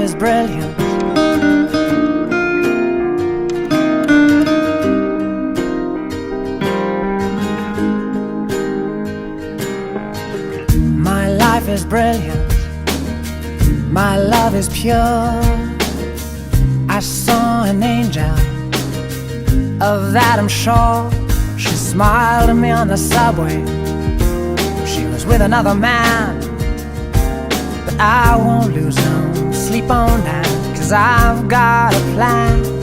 is brilliant. My life is brilliant. My love is pure. I saw an angel, of that I'm sure. She smiled at me on the subway. She was with another man, but I won't lose no sleep on that, 'cause I've got a plan.